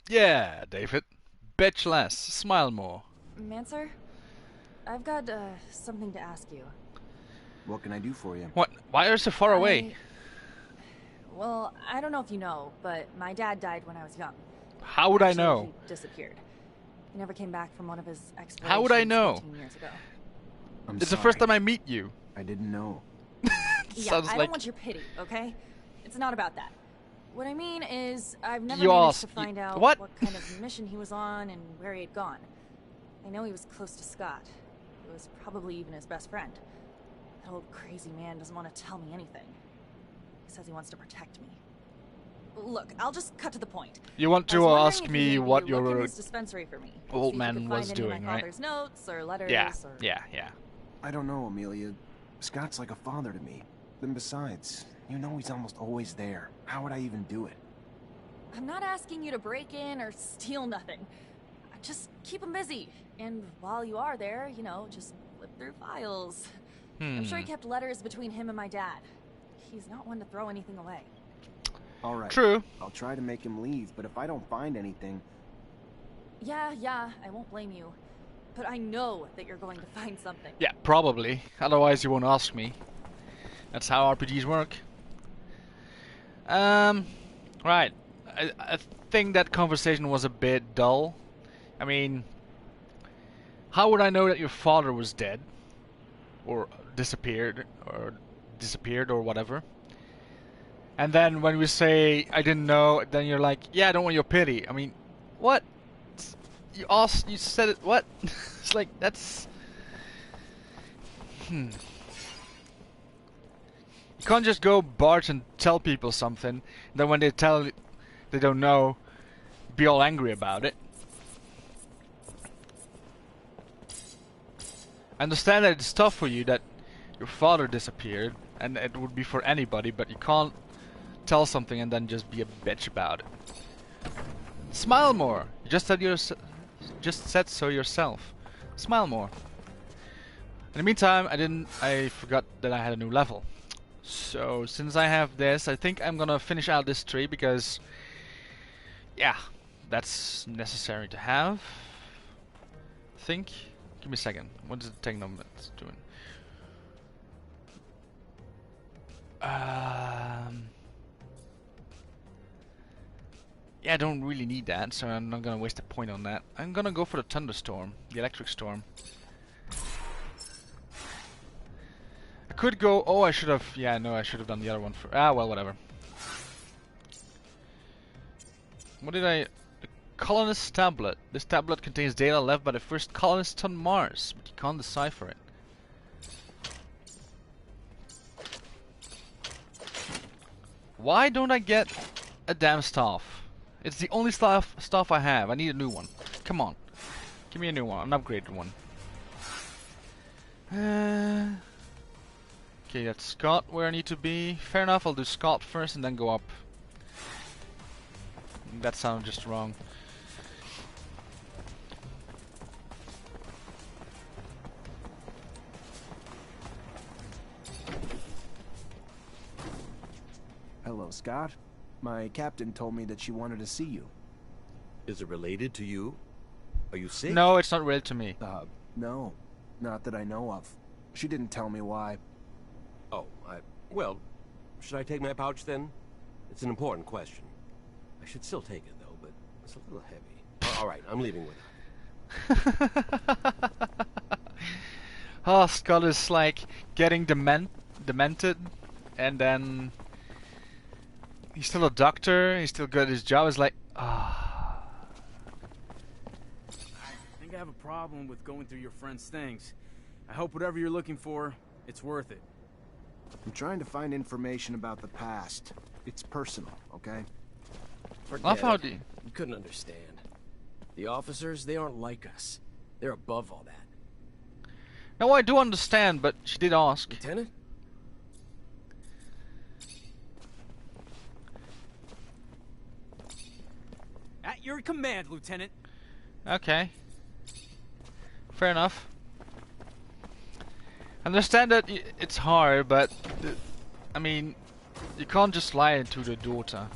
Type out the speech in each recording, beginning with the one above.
Yeah, David. Bitch less, smile more. Mancer, I've got something to ask you. What can I do for you? What? Why are you so far away? Well, I don't know if you know, but my dad died when I was young. How would I Actually, know? He disappeared. He never came back from one of his explorations How would I know? 15 years ago. It's the first time I meet you. I didn't know. Yeah, I don't want your pity, okay? It's not about that. What I mean is, I've never managed to find out what kind of mission he was on and where he had gone. I know he was close to Scott. He was probably even his best friend. That old crazy man doesn't want to tell me anything. He says he wants to protect me. Look, I'll just cut to the point. You want to ask me what your dispensary for me. old man was doing, right? Father's notes or letters. Yeah, or... yeah. I don't know, Amelia. Scott's like a father to me. And besides, you know he's almost always there. How would I even do it? I'm not asking you to break in or steal nothing. Just keep him busy. And while you are there, you know, just flip through files. I'm sure he kept letters between him and my dad. He's not one to throw anything away. All right. True. I'll try to make him leave, but if I don't find anything... Yeah, I won't blame you. But I know that you're going to find something. Yeah, probably. Otherwise you won't ask me. That's how RPGs work. Right. I think that conversation was a bit dull. I mean, how would I know that your father was dead? Or disappeared or whatever? And then when we say, I didn't know, then you're like, yeah, I don't want your pity. I mean, what? You said it, what? It's like, that's... You can't just go barge and tell people something, then when they tell they don't know, be all angry about it. I understand that it's tough for you that your father disappeared, and it would be for anybody, but you can't tell something and then just be a bitch about it. Smile more. You just said so yourself. Smile more. In the meantime, I forgot that I had a new level. So since I have this, I think I'm gonna finish out this tree because, yeah, that's necessary to have. I think. Give me a second. What is the Technomancer doing? Yeah, I don't really need that, so I'm not gonna waste a point on that. I'm gonna go for the thunderstorm, the electric storm. I could go. Oh, I should have. Yeah, no, I should have done the other one for. Ah, well, whatever. What did I? The colonist tablet. This tablet contains data left by the first colonists on Mars, but you can't decipher it. Why don't I get a damn staff? It's the only stuff I have. I need a new one. Come on. Give me a new one. An upgraded one. Okay, that's Scott where I need to be. Fair enough, I'll do Scott first and then go up. That sounded just wrong. Hello, Scott. My captain told me that she wanted to see you. Is it related to you? Are you sick? No, it's not related to me. No. Not that I know of. She didn't tell me why. Oh, well, should I take my pouch then? It's an important question. I should still take it though, but it's a little heavy. Alright, I'm leaving with it. Oh, Scott is like getting demented, and then he's still a doctor, he's still good at his job. It's like, ah. I think I have a problem with going through your friend's things. I hope whatever you're looking for, it's worth it. I'm trying to find information about the past. It's personal, okay? Forget how it. do You couldn't understand. The officers, they aren't like us. They're above all that. No, I do understand, but she did ask. Lieutenant? At your command, Lieutenant. Okay. Fair enough. Understand that it's hard, but I mean, you can't just lie to the daughter.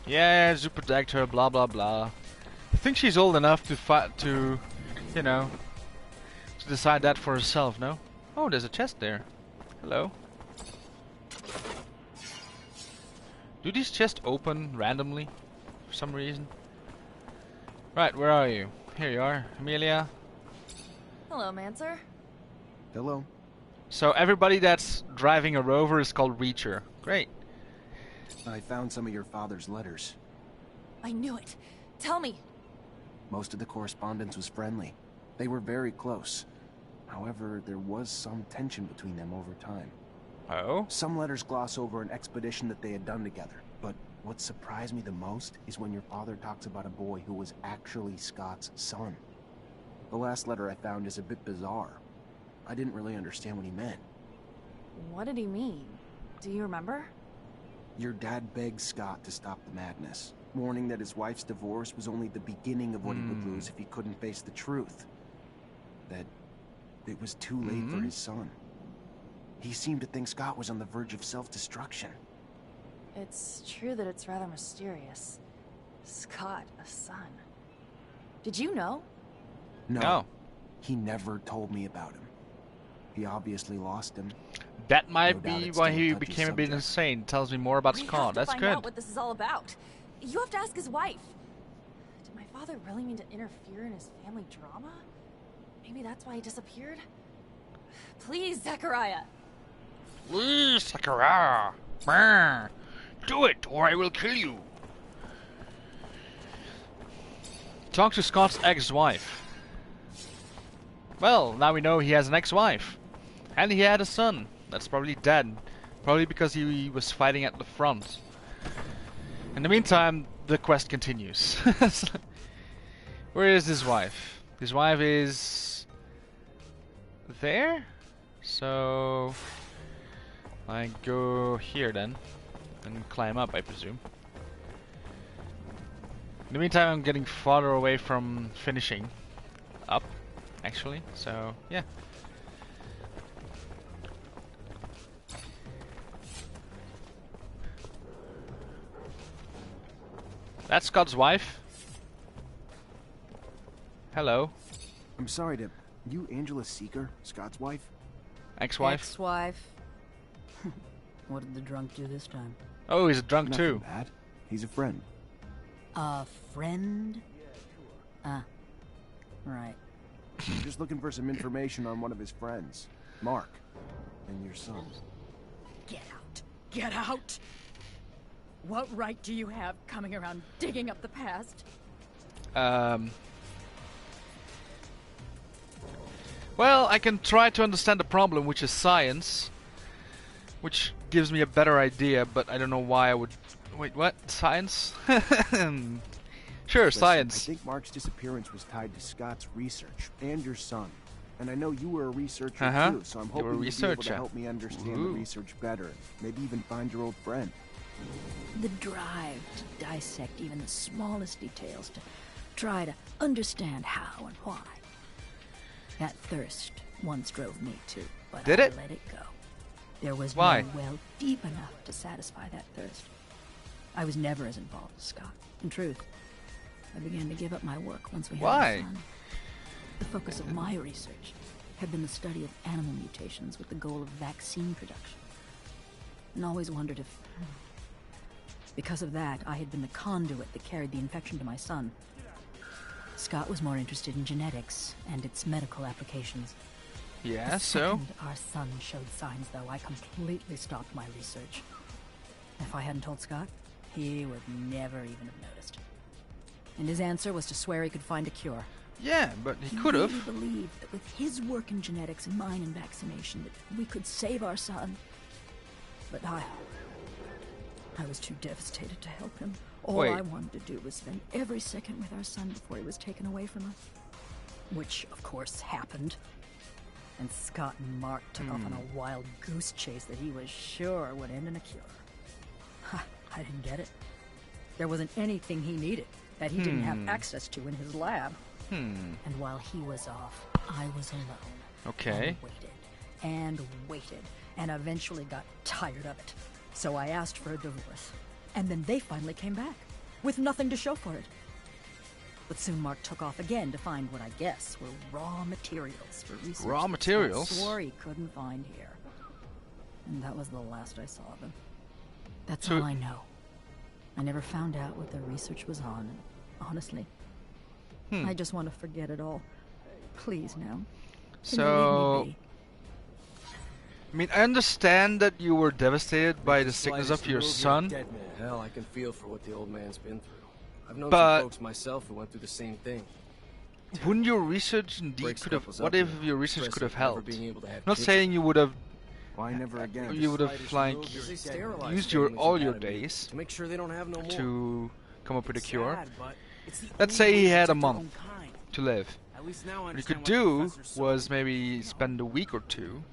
Yeah, to protect her, blah blah blah. I think she's old enough to fight, to, you know, to decide that for herself, no? Oh, there's a chest there. Hello. Do these chests open randomly for some reason? Right, where are you? Here you are, Amelia. Hello, Mancer. Hello. So everybody that's driving a rover is called Reacher. Great. I found some of your father's letters. I knew it. Tell me. Most of the correspondence was friendly. They were very close. However, there was some tension between them over time. Oh? Some letters gloss over an expedition that they had done together. But what surprised me the most is when your father talks about a boy who was actually Scott's son. The last letter I found is a bit bizarre. I didn't really understand what he meant. What did he mean? Do you remember? Your dad begged Scott to stop the madness, warning that his wife's divorce was only the beginning of what he would lose if he couldn't face the truth. That it was too late for his son. He seemed to think Scott was on the verge of self-destruction. It's true that it's rather mysterious. Scott, a son. Did you know? No. He never told me about him. He obviously lost him. That might be why he became a bit insane. Tells me more about Scott. That's good. We have to find out what this is all about. You have to ask his wife. Did my father really mean to interfere in his family drama? Maybe that's why he disappeared? Please, Zechariah. Please, Zechariah. Brr. Do it, or I will kill you. Talk to Scott's ex-wife. Well, now we know he has an ex-wife. And he had a son. That's probably dead. Probably because he was fighting at the front. In the meantime, the quest continues. Where is his wife? His wife is there? So I go here then and climb up, I presume. In the meantime, I'm getting farther away from finishing up, actually. So yeah. That's Scott's wife. Hello. I'm sorry to... You Angela Seeker, Scott's wife? Ex-wife? Ex-wife. What did the drunk do this time? Oh, he's a drunk Nothing too. bad. He's a friend. A friend? Ah. Right. I'm just looking for some information on one of his friends. Mark. And your son. Get out. Get out! What right do you have coming around digging up the past? Well, I can try to understand the problem, which is science. Which gives me a better idea, but I don't know why I would... Wait, what? Science? Sure, Listen, science. I think Mark's disappearance was tied to Scott's research and your son. And I know you were a researcher too, so I'm hoping you'll be able to help me understand the research better. Maybe even find your old friend. The drive to dissect even the smallest details, to try to understand how and why. That thirst once drove me too, but I let it go. There was no well deep enough to satisfy that thirst. I was never as involved as Scott. In truth, I began to give up my work once we had a son. The focus of my research had been the study of animal mutations with the goal of vaccine production. And always wondered if... Because of that, I had been the conduit that carried the infection to my son. Scott was more interested in genetics and its medical applications. Yeah, the second our son showed signs, though, I completely stopped my research. If I hadn't told Scott, he would never even have noticed. And his answer was to swear he could find a cure. Yeah, but he could have. He really believed that with his work in genetics and mine in vaccination, that we could save our son. But I was too devastated to help him. All I wanted to do was spend every second with our son before he was taken away from us. Which, of course, happened. And Scott and Mark took off on a wild goose chase that he was sure would end in a cure. I didn't get it. There wasn't anything he needed that he didn't have access to in his lab. And while he was off, I was alone. Okay. And waited, and eventually got tired of it. So I asked for a divorce. And then they finally came back. with nothing to show for it. But soon Mark took off again to find what I guess were raw materials for research. Raw materials? He swore he couldn't find here. And that was the last I saw of him. That's all I know. I never found out what their research was on, and honestly, I just want to forget it all. Please now. So, I mean, I understand that you were devastated by the sickness of your son. Hell, I can feel for what the old man's been through. I've known some folks myself who went through the same thing. Wouldn't your research indeed could have? What if your research could have helped? I'm not saying you would have. Why never again? You would have like used all your days to make sure they don't have no more. To come up with a cure. Let's say he had a month to live. What you could do was maybe spend a week or two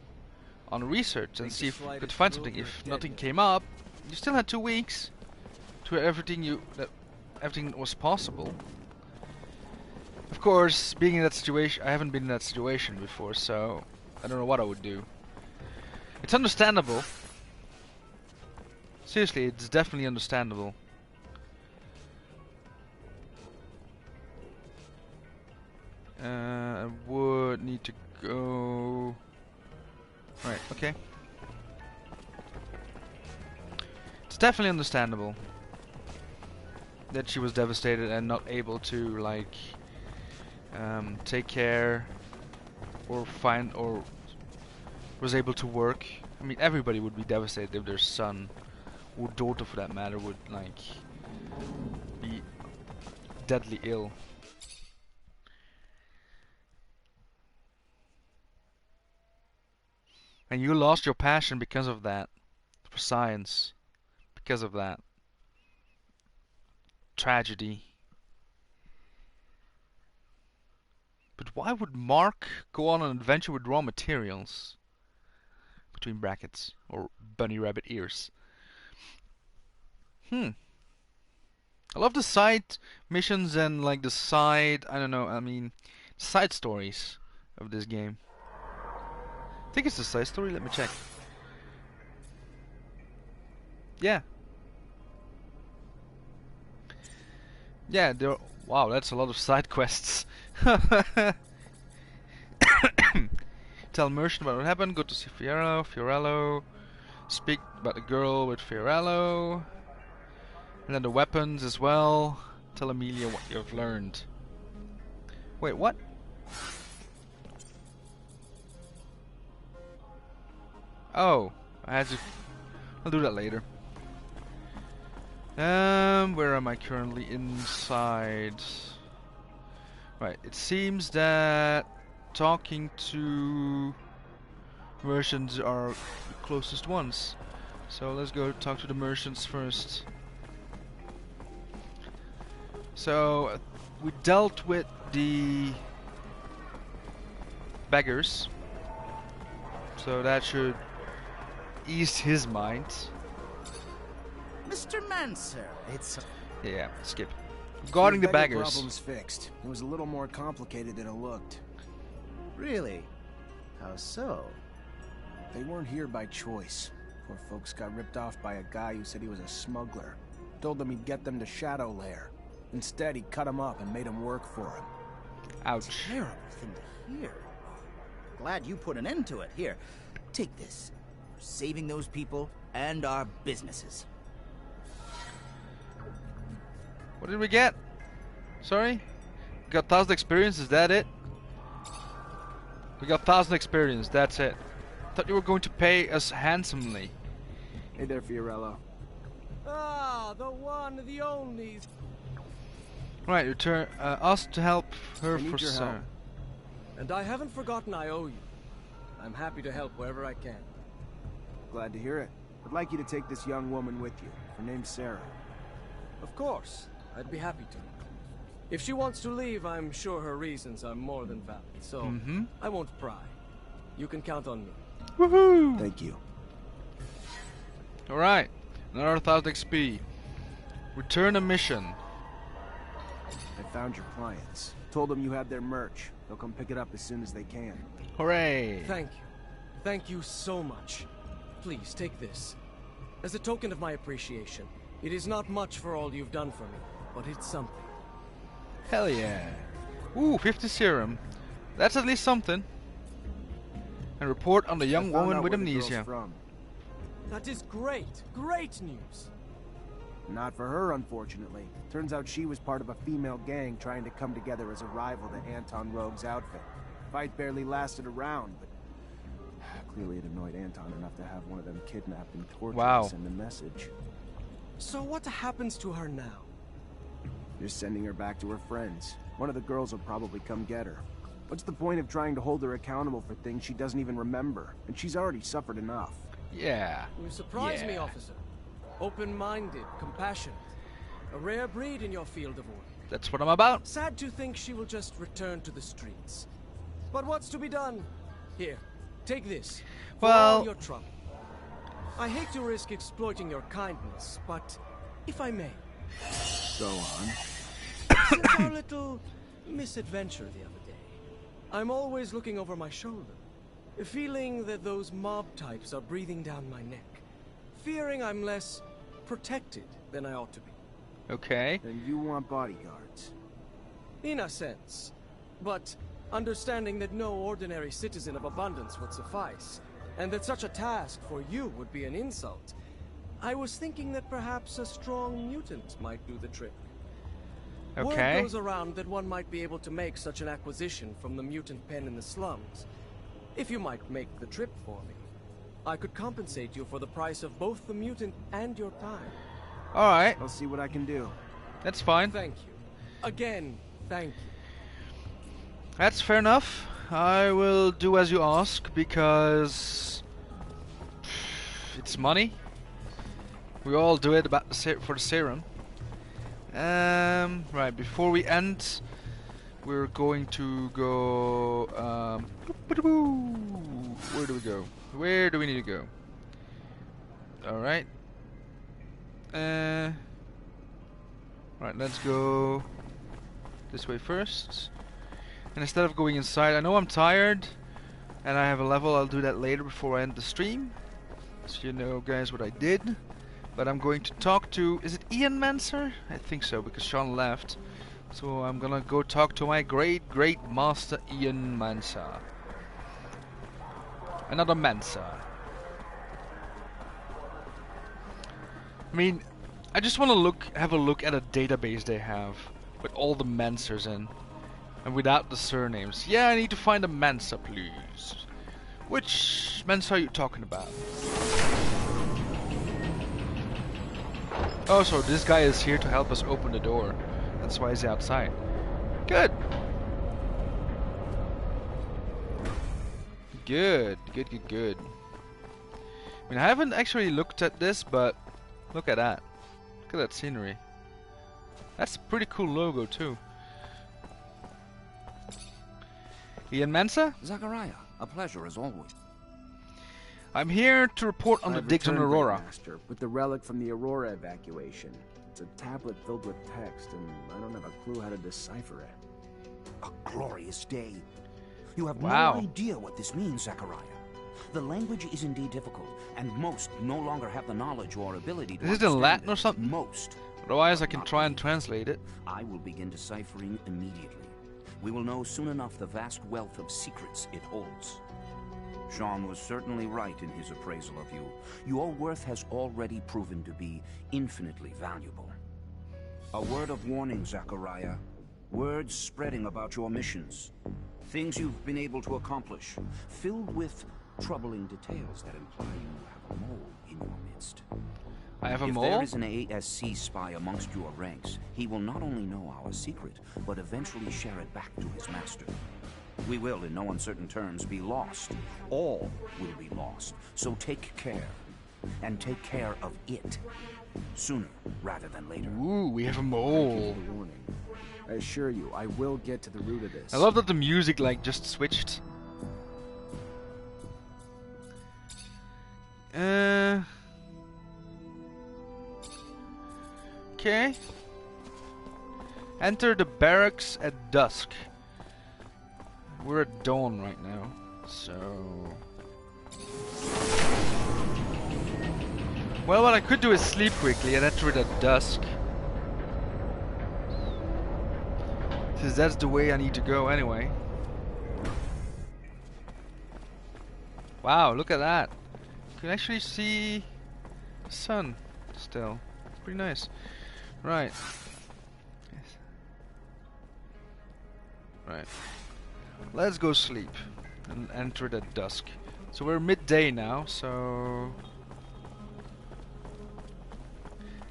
on research and see if you could find something. If nothing came up, you still had 2 weeks to everything everything was possible. Of course, being in that situation, I haven't been in that situation before, so I don't know what I would do. It's understandable. Seriously, it's definitely understandable. I would need to go... Right, okay. It's definitely understandable that she was devastated and not able to, like, take care or find or was able to work. I mean, everybody would be devastated if their son or daughter, for that matter, would, like, be deadly ill. And you lost your passion because of that, for science, because of that tragedy. But why would Mark go on an adventure with raw materials? Between brackets, or bunny rabbit ears. I love the side missions and like the side, I don't know, I mean, side stories of this game. I think it's a side story, let me check. Yeah. Yeah, there. Wow, that's a lot of side quests. Tell Merchant about what happened, go to see Fiorello, speak about the girl with Fiorello, and then the weapons as well. Tell Amelia what you've learned. Wait, what? Oh, I had to... I'll do that later. Where am I currently? Inside. Right, it seems that talking to merchants are the closest ones. So let's go talk to the merchants first. So we dealt with the beggars. So that should ease his mind. Mr. Mancer, it's... Yeah, skip. Regarding the beggars. Problem's fixed. It was a little more complicated than it looked. Really? How so? They weren't here by choice. Poor folks got ripped off by a guy who said he was a smuggler. Told them he'd get them to Shadow Lair. Instead, he cut them up and made them work for him. Ouch. Terrible thing to hear. Glad you put an end to it. Here, take this. For saving those people and our businesses. What did we get? Sorry? We got 1,000 experience, is that it? We got 1,000 experience, that's it. Thought you were going to pay us handsomely. Hey there, Fiorello. Ah, the one, the only. Right, return us to help her for Sir. And I haven't forgotten I owe you. I'm happy to help wherever I can. Glad to hear it. I'd like you to take this young woman with you. Her name's Sarah. Of course. I'd be happy to. If she wants to leave, I'm sure her reasons are more than valid, so I won't pry. You can count on me. Woohoo! Thank you. Alright, another 1,000 XP. Return a mission. I found your clients. Told them you had their merch. They'll come pick it up as soon as they can. Hooray! Thank you. Thank you so much. Please, take this. As a token of my appreciation, it is not much for all you've done for me, but it's something. Hell yeah. Ooh, 50 serum. That's at least something. And report on the young woman with amnesia. That is great. Great news. Not for her, unfortunately. Turns out she was part of a female gang trying to come together as a rival to Anton Rogue's outfit. Fight barely lasted a round, but clearly it annoyed Anton enough to have one of them kidnapped and tortured and send a message. So what happens to her now? Just sending her back to her friends. One of the girls will probably come get her. What's the point of trying to hold her accountable for things she doesn't even remember? And she's already suffered enough. Yeah. You surprise me, officer. Open-minded, compassionate. A rare breed in your field of work. That's what I'm about. Sad to think she will just return to the streets. But what's to be done? Here, take this. For all your trouble. I hate to risk exploiting your kindness, but if I may. Go on. Since our little misadventure the other day, I'm always looking over my shoulder, feeling that those mob types are breathing down my neck, fearing I'm less protected than I ought to be. Okay. Then you want bodyguards. In a sense. But understanding that no ordinary citizen of abundance would suffice, and that such a task for you would be an insult, I was thinking that perhaps a strong mutant might do the trick. Okay. Word goes around that one might be able to make such an acquisition from the mutant pen in the slums. If you might make the trip for me, I could compensate you for the price of both the mutant and your time. Alright. I'll see what I can do. That's fine. Thank you. Again, thank you. That's fair enough. I will do as you ask, because it's money. We all do it about for the serum. Right, before we end, we're going to go... where do we go? Where do we need to go? Alright. Right, let's go this way first. And instead of going inside, I know I'm tired and I have a level. I'll do that later before I end the stream, so you know, guys, what I did. But I'm going to talk to, is it Technomancer? I think so, because Sean left. So I'm gonna go talk to my great master Technomancer. Another Mancer. I mean, I just want to have a look at a database they have with all the Mancers in, and without the surnames. Yeah, I need to find a Mancer, please. Which Mancer are you talking about? Oh, so this guy is here to help us open the door. That's why he's outside. Good. Good. I mean, I haven't actually looked at this, but look at that. Look at that scenery. That's a pretty cool logo too. Technomancer? Zachariah, a pleasure as always. I'm here to report on the digs on Aurora. Master, with the relic from the Aurora evacuation. It's a tablet filled with text, and I don't have a clue how to decipher it. A glorious day. You have no idea what this means, Zachariah. The language is indeed difficult, and most no longer have the knowledge or ability to understand it. Is it in Latin or something? Most. Otherwise I can try and translate it. I will begin deciphering immediately. We will know soon enough the vast wealth of secrets it holds. Sean was certainly right in his appraisal of you. Your worth has already proven to be infinitely valuable. A word of warning, Zachariah. Words spreading about your missions. Things you've been able to accomplish, filled with troubling details that imply you have a mole in your midst. I have a mole? If there is an ASC spy amongst your ranks, he will not only know our secret, but eventually share it back to his master. We will, in no uncertain terms, be lost. All will be lost. So take care. And take care of it. Sooner rather than later. Ooh, we have a mole. I assure you, I will get to the root of this. I love that the music, like, just switched. Okay. Enter the barracks at dusk. We're at dawn right now, so... Well, what I could do is sleep quickly and enter it at dusk. Since that's the way I need to go anyway. Wow, look at that. You can actually see the sun still. It's pretty nice. Right. Yes. Right. Let's go sleep and enter the dusk. So we're midday now, so...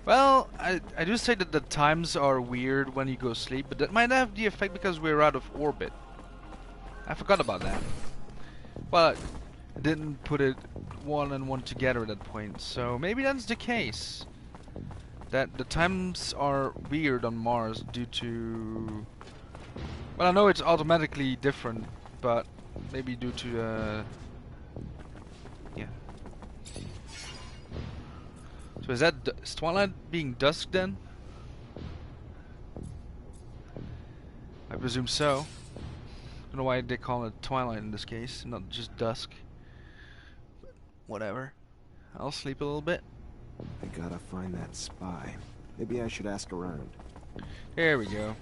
Well, I do say that the times are weird when you go sleep, but that might have the effect because we're out of orbit. I forgot about that. Well, I didn't put it one and one together at that point, so maybe that's the case. That the times are weird on Mars due to... Well, I know it's automatically different, but maybe due to... yeah. So is twilight being dusk then? I presume so. Don't know why they call it twilight in this case, not just dusk. But whatever. I'll sleep a little bit. I gotta find that spy. Maybe I should ask around. There we go.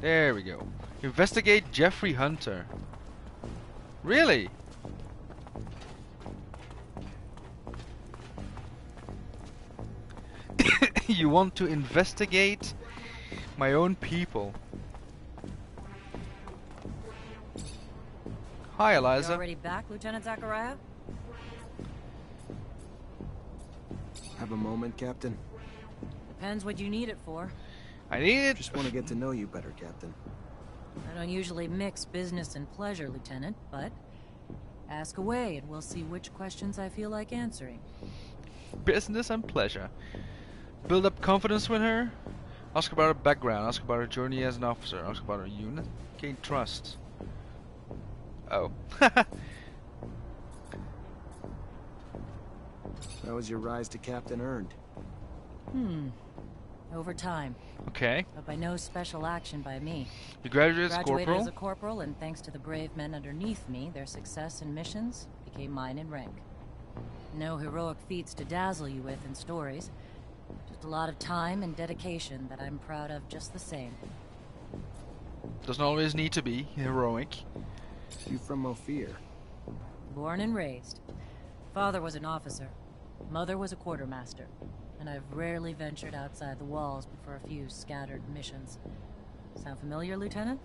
There we go. Investigate Jeffrey Hunter. Really? You want to investigate my own people? Hi, Eliza. You already back, Lieutenant Zachariah? Have a moment, Captain? Depends what you need it for. I need it. Just want to get to know you better, Captain. I don't usually mix business and pleasure, Lieutenant, but ask away and we'll see which questions I feel like answering. Business and pleasure. Build up confidence with her. Ask about her background. Ask about her journey as an officer. Ask about her unit. Gain trust. Oh. How was your rise to captain earned? Over time. Okay. But by no special action by me. You graduated as Graduated as corporal? a corporal, and thanks to the brave men underneath me, their success in missions became mine in rank. No heroic feats to dazzle you with in stories. Just a lot of time and dedication that I'm proud of just the same. Doesn't always need to be heroic. You from Ophir? Born and raised. Father was an officer. Mother was a quartermaster. And I've rarely ventured outside the walls but for a few scattered missions. Sound familiar, Lieutenant?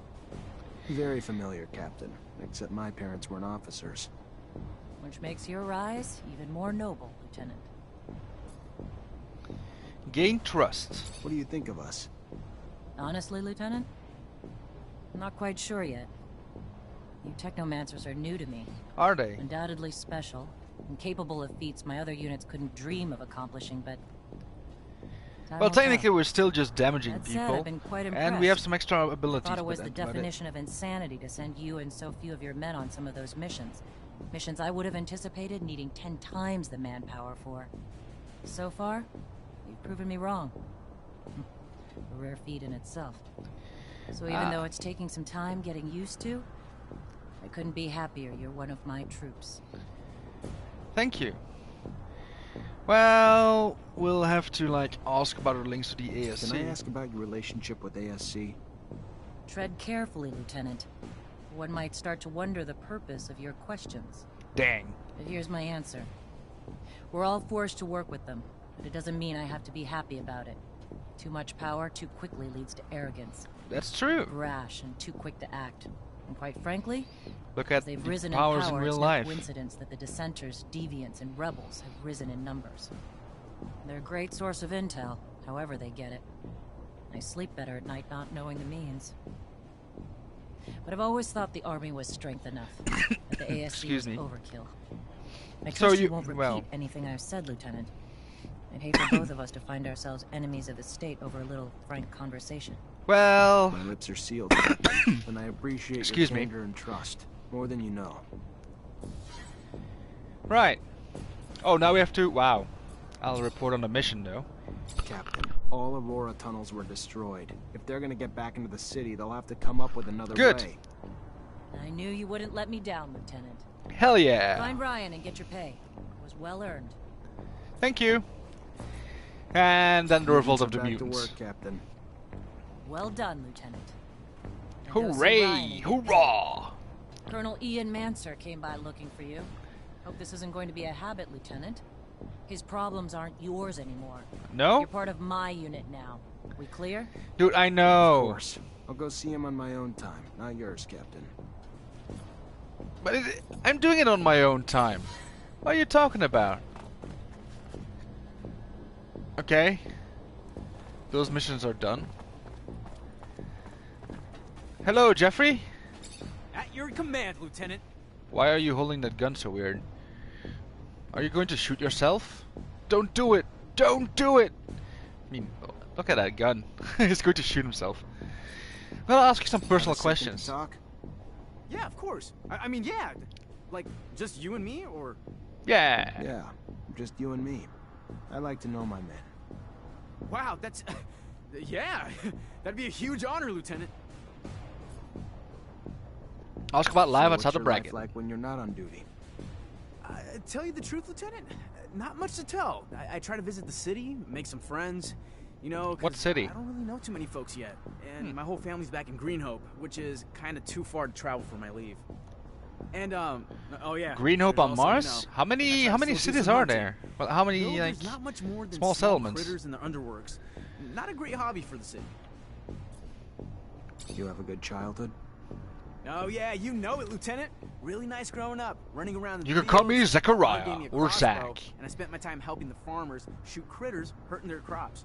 Very familiar, Captain. Except my parents weren't officers. Which makes your rise even more noble, Lieutenant. Gain trust. What do you think of us? Honestly, Lieutenant? I'm not quite sure yet. You Technomancers are new to me. Are they? Undoubtedly special, and capable of feats my other units couldn't dream of accomplishing, but... Well, technically we're still just damaging That said, people. I've been quite impressed. And we have some extra abilities. I thought it was but the definition of insanity to send you and so few of your men on some of those missions. Missions I would have anticipated needing 10 times the manpower for. So far, you've proven me wrong. A rare feat in itself. So even though it's taking some time getting used to, I couldn't be happier you're one of my troops. Thank you. Well, we'll have to, like, ask about our links to the ASC. Can I ask about your relationship with ASC? Tread carefully, Lieutenant. One might start to wonder the purpose of your questions. Dang. But here's my answer. We're all forced to work with them, but it doesn't mean I have to be happy about it. Too much power too quickly leads to arrogance. That's true. Rash and too quick to act. And quite frankly, look at they've the risen powers in power, in real it's life. no coincidence that the dissenters, deviants, and rebels have risen in numbers. They're a great source of intel, however they get it. I sleep better at night not knowing the means. But I've always thought the army was strength enough. That the ASC was overkill. I trust you won't repeat anything I've said, Lieutenant. I'd hate for both of us to find ourselves enemies of the state over a little frank conversation. Well... My lips are sealed, and I appreciate your candor and trust. More than you know. Right. Oh, now we have to... Wow. I'll report on the mission, though. Captain, all Aurora tunnels were destroyed. If they're gonna get back into the city, they'll have to come up with another way. I knew you wouldn't let me down, Lieutenant. Hell yeah. Find Ryan and get your pay. It was well earned. Thank you. And then the revolt of the back mutants. To work, Captain. Well done, Lieutenant. Hooray! Hoorah! Colonel Ian Mancer came by looking for you. Hope this isn't going to be a habit, Lieutenant. His problems aren't yours anymore. No? You're part of my unit now. We clear? Dude, I know. Of course. I'll go see him on my own time, not yours, Captain. But I'm doing it on my own time. What are you talking about? Okay. Those missions are done. Hello, Jeffrey? At your command, Lieutenant. Why are you holding that gun so weird? Are you going to shoot yourself? Don't do it! Don't do it! I mean, look at that gun. He's going to shoot himself. Well, I'll ask you some personal questions. Talk? Yeah, of course. I mean, yeah. Like, just you and me, or? Yeah. Yeah, just you and me. I like to know my men. Wow, that's... yeah, that'd be a huge honor, Lieutenant. Ask about live So outside the what's your bracket. life like when you're not on duty? Tell you the truth, Lieutenant, not much to tell. I try to visit the city, make some friends, you know. 'Cause What city? I don't really know too many folks yet, and my whole family's back in Greenhope, which is kind of too far to travel for my leave. And oh yeah, Greenhope on also, Mars? you know, How many still do cities some are hunting. there? Well, how many No, like there's not much more than small settlements? critters in the underworks. Not a great hobby for the city. You have a good childhood? Oh yeah, you know it, Lieutenant. Really nice growing up, running around the You can call me fields. Zechariah Mom gave me a or crossbow, Zach. And I spent my time helping the farmers shoot critters hurting their crops.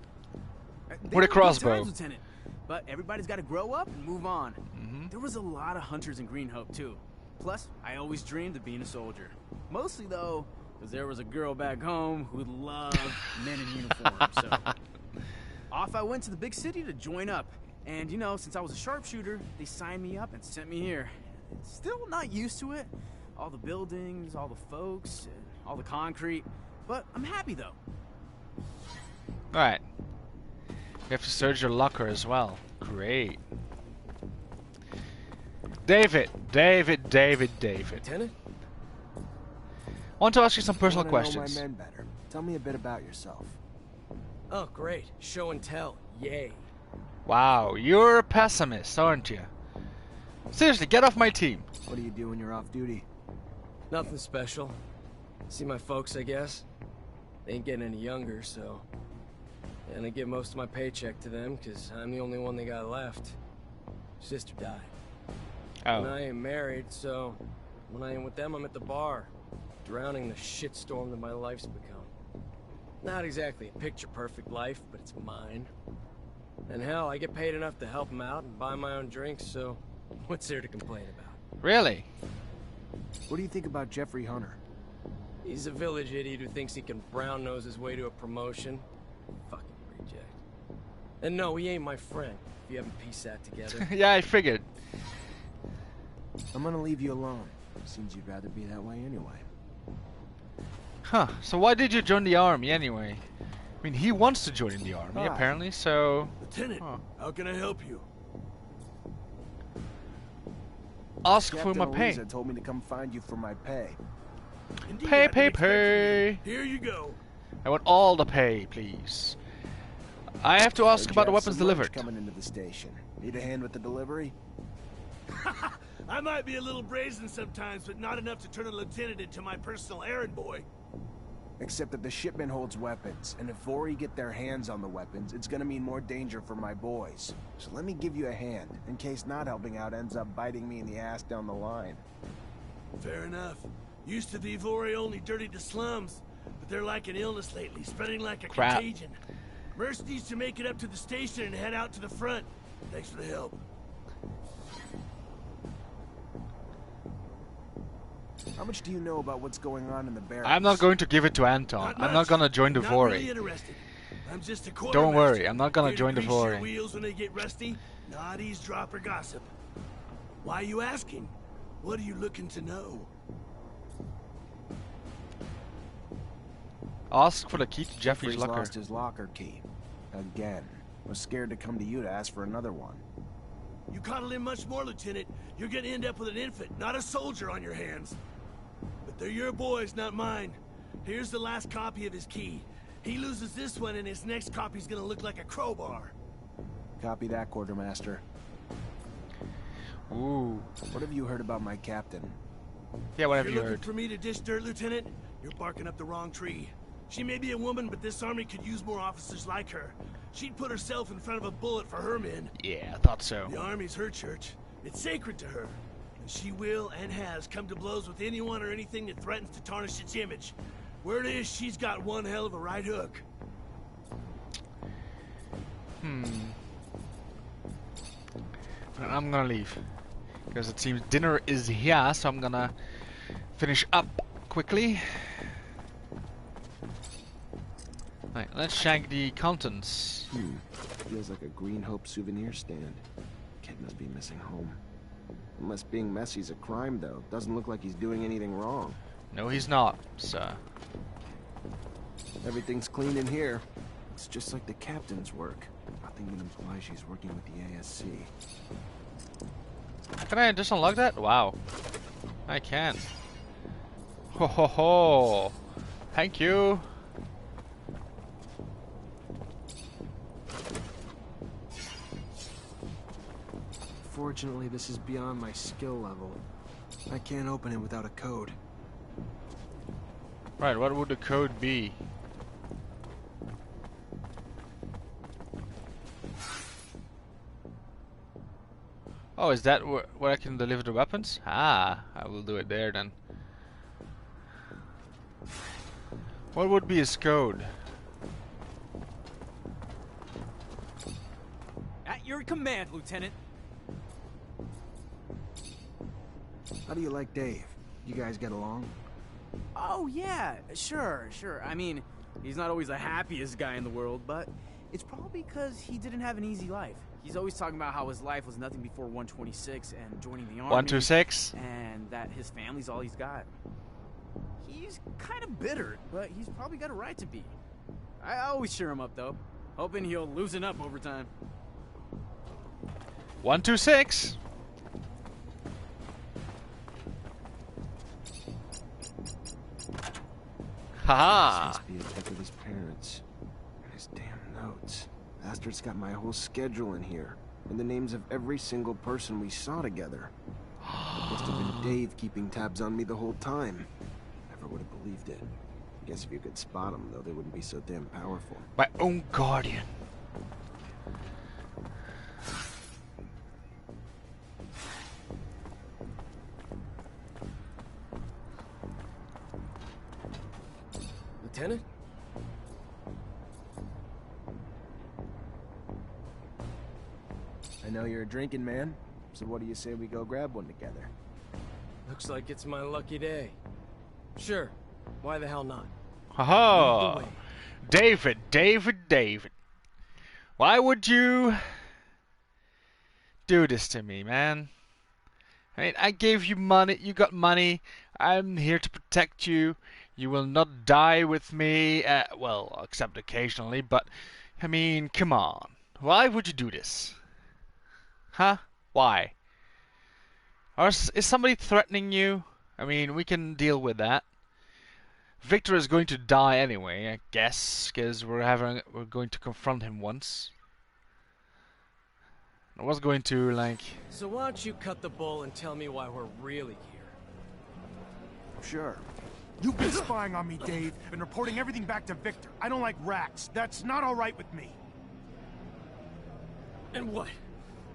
They With a were good crossbow. times, Lieutenant. But everybody's got to grow up and move on. Mm-hmm. There was a lot of hunters in Greenhope too. Plus, I always dreamed of being a soldier. Mostly though, because there was a girl back home who loved men in uniform. So off I went to the big city to join up. And you know, since I was a sharpshooter, they signed me up and sent me here. Still not used to it. All the buildings, all the folks, all the concrete. But I'm happy though. Alright. You have to search your locker as well. Great. David. Lieutenant? I want to ask you some personal I questions. know my men better. Tell me a bit about yourself. Oh, great. Show and tell. Yay. Wow, you're a pessimist, aren't you? Seriously, get off my team. What do you do when you're off duty? Nothing special. See my folks, I guess. They ain't getting any younger, so... And I give most of my paycheck to them, because I'm the only one they got left. Sister died. And I ain't married, so... When I ain't with them, I'm at the bar. Drowning the shitstorm that my life's become. Not exactly a picture-perfect life, but it's mine. And hell, I get paid enough to help them out and buy my own drinks, so... What's there to complain about? Really? What do you think about Jeffrey Hunter? He's a village idiot who thinks he can brown-nose his way to a promotion. Fucking reject. And no, he ain't my friend, if you haven't pieced that together. Yeah, I figured. I'm gonna leave you alone. Seems you'd rather be that way anyway. Huh, so why did you join the army anyway? I mean, he wants to join the army, apparently, so... Lieutenant, how can I help you? Ask Captain for my pay. Eliza told me to come find you for my pay. Indeed, Pay, I've been pay, expecting pay. you. Here you go. I want all the pay, please. I have to ask about the weapons Some lunch delivered. coming into the station. Need a hand with the delivery? I might be a little brazen sometimes, but not enough to turn a lieutenant into my personal errand boy. Except that the shipment holds weapons, and if Vori get their hands on the weapons, it's gonna mean more danger for my boys. So let me give you a hand, in case not helping out ends up biting me in the ass down the line. Fair enough. Used to be Vori only dirtied the slums, but they're like an illness lately, spreading like a contagion. Merce needs to make it up to the station and head out to the front. Thanks for the help. How much do you know about what's going on in the barracks? I'm not going to give it to Anton. I'm not gonna join the Not Vori. really interested. I'm just a Don't worry, quartermaster. I'm not gonna Here to join the grease your Vori. wheels when they get rusty, not eavesdrop or gossip. Why are you asking? What are you looking to know? Ask for the key to Jeffrey's locker. Lost his locker key. Again. Was scared to come to you to ask for another one. You coddle him much more, Lieutenant. You're gonna end up with an infant, not a soldier on your hands. But they're your boys, not mine. Here's the last copy of his key. He loses this one and his next copy's gonna look like a crowbar. Copy that, Quartermaster. Ooh. What have you heard about my captain? Yeah, what have You're you looking heard? for me to dish dirt, Lieutenant? You're barking up the wrong tree. She may be a woman, but this army could use more officers like her. She'd put herself in front of a bullet for her men. Yeah, I thought so. The army's her church. It's sacred to her. And she will and has come to blows with anyone or anything that threatens to tarnish its image. Word is, she's got one hell of a right hook. I'm gonna leave. Because it seems dinner is here, so I'm gonna finish up quickly. Right, let's check the contents. Feels like a Green Hope souvenir stand. Kid must be missing home. Unless being messy's a crime, though. Doesn't look like he's doing anything wrong. No, he's not, sir. Everything's clean in here. It's just like the captain's work. Nothing that implies she's working with the ASC. Can I just unlock that? Wow. I can. Ho ho ho! Thank you! Fortunately, this is beyond my skill level. I can't open it without a code. Right, what would the code be? Oh, is that where I can deliver the weapons? Ah, I will do it there then. What would be his code? At your command, Lieutenant. How do you like Dave? You guys get along? Oh, yeah, sure. I mean, he's not always the happiest guy in the world, but it's probably because he didn't have an easy life. He's always talking about how his life was nothing before 126 and joining the army. 126? And that his family's all he's got. He's kind of bitter, but he's probably got a right to be. I always cheer him up, though, hoping he'll loosen up over time. 126? Haha! Must be a pic of his parents. His damn notes. Bastard's got my whole schedule in here, and the names of every single person we saw together. It must have been Dave keeping tabs on me the whole time. Never would have believed it. Guess if you could spot them, though, they wouldn't be so damn powerful. My own guardian. Lieutenant? I know you're a drinking man, so what do you say we go grab one together? Looks like it's my lucky day. Sure. Why the hell not? Haha! David. Why would you do this to me, man? I mean, I gave you money, you got money, I'm here to protect you. You will not die with me, well, except occasionally, but, I mean, come on. Why would you do this? Huh? Why? Or is somebody threatening you? I mean, we can deal with that. Victor is going to die anyway, I guess, because we're going to confront him once. I was going to, like... So why don't you cut the bull and tell me why we're really here? Sure. You've been spying on me, Dave, and reporting everything back to Victor. I don't like rats. That's not all right with me. And what?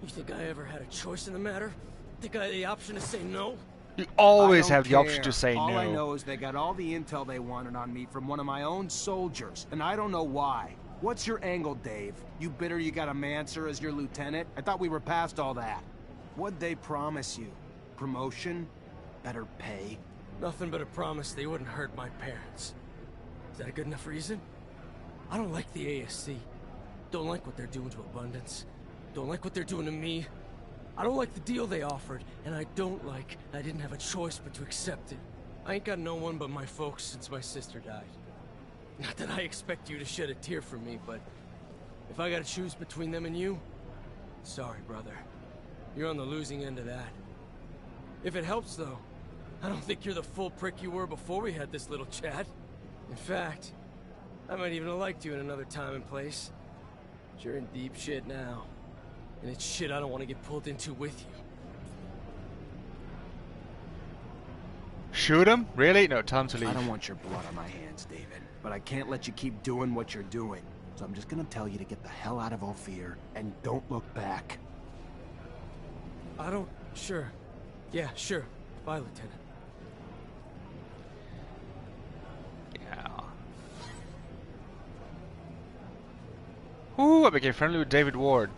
You think I ever had a choice in the matter? Think I had the option to say no? You always I have the don't option to care. say all no. I know is they got all the intel they wanted on me from one of my own soldiers, and I don't know why. What's your angle, Dave? You bitter you got a Mancer as your lieutenant? I thought we were past all that. What'd they promise you? Promotion? Better pay? Nothing but a promise they wouldn't hurt my parents. Is that a good enough reason? I don't like the ASC. Don't like what they're doing to Abundance. Don't like what they're doing to me. I don't like the deal they offered, and I don't like I didn't have a choice but to accept it. I ain't got no one but my folks since my sister died. Not that I expect you to shed a tear for me, but if I gotta choose between them and you, sorry, brother. You're on the losing end of that. If it helps, though, I don't think you're the full prick you were before we had this little chat. In fact, I might even have liked you in another time and place. But you're in deep shit now. And it's shit I don't want to get pulled into with you. shoot him? Really? No, tell him to leave. I don't want your blood on my hands, David. But I can't let you keep doing what you're doing. So I'm just gonna tell you to get the hell out of Ophir and don't look back. I don't... Sure. Yeah, sure. Bye, Lieutenant. Yeah. Ooh, I became friendly with David Ward.